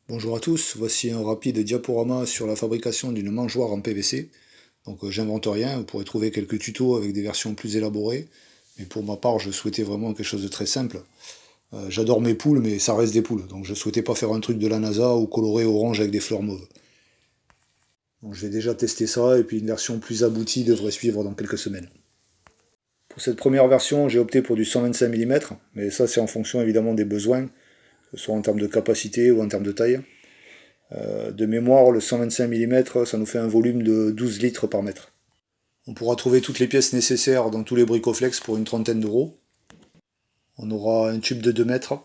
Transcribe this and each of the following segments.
Bonjour à tous, voici un rapide diaporama sur la fabrication d'une mangeoire en PVC. J'invente rien, vous pourrez trouver quelques tutos avec des versions plus élaborées, mais pour ma part je souhaitais vraiment quelque chose de très simple. J'adore mes poules, mais ça reste des poules, donc je souhaitais pas faire un truc de la NASA ou coloré orange avec des fleurs mauves. Donc je vais déjà tester ça, et puis une version plus aboutie devrait suivre dans quelques semaines. Pour cette première version, j'ai opté pour du 125 mm, mais ça c'est en fonction évidemment des besoins, que ce soit en termes de capacité ou en termes de taille. De mémoire, le 125 mm, ça nous fait un volume de 12 litres par mètre. On pourra trouver toutes les pièces nécessaires dans tous les Bricoflex pour une trentaine d'euros. On aura un tube de 2 mètres,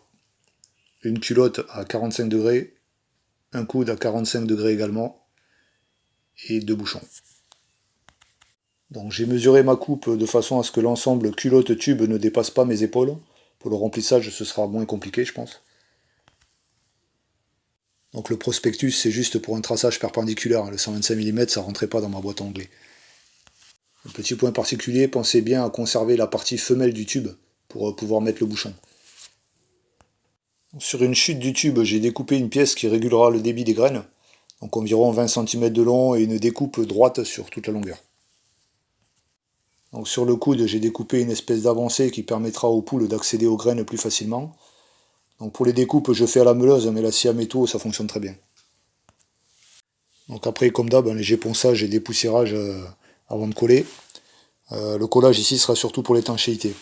une culotte à 45 degrés, un coude à 45 degrés également, et deux bouchons. Donc j'ai mesuré ma coupe de façon à ce que l'ensemble culotte-tube ne dépasse pas mes épaules. Pour le remplissage, ce sera moins compliqué, je pense. Donc le prospectus, c'est juste pour un traçage perpendiculaire. Le 125 mm, ça rentrait pas dans ma boîte à onglets. Un petit point particulier, pensez bien à conserver la partie femelle du tube pour pouvoir mettre le bouchon. Sur une chute du tube, j'ai découpé une pièce qui régulera le débit des graines, donc environ 20 cm de long et une découpe droite sur toute la longueur. Donc sur le coude, j'ai découpé une espèce d'avancée qui permettra aux poules d'accéder aux graines plus facilement. Donc pour les découpes, je fais à la meuleuse, mais la scie à métaux, ça fonctionne très bien. Donc après, comme d'hab, un léger ponçage et dépoussiérage avant de coller. Le collage ici sera surtout pour l'étanchéité.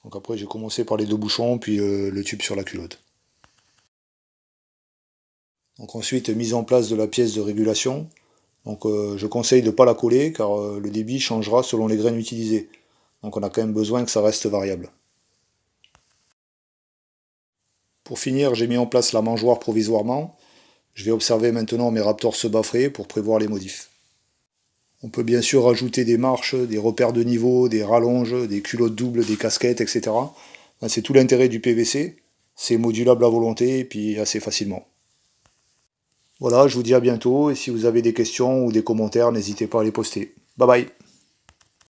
Donc après j'ai commencé par les deux bouchons, puis le tube sur la culotte. Donc ensuite mise en place de la pièce de régulation. Donc je conseille de ne pas la coller car le débit changera selon les graines utilisées. Donc on a quand même besoin que ça reste variable. Pour finir, j'ai mis en place la mangeoire provisoirement. Je vais observer maintenant mes raptors se baffrer pour prévoir les modifs. On peut bien sûr rajouter des marches, des repères de niveau, des rallonges, des culottes doubles, des casquettes, etc. C'est tout l'intérêt du PVC. C'est modulable à volonté et puis assez facilement. Voilà, je vous dis à bientôt et si vous avez des questions ou des commentaires, n'hésitez pas à les poster. Bye bye.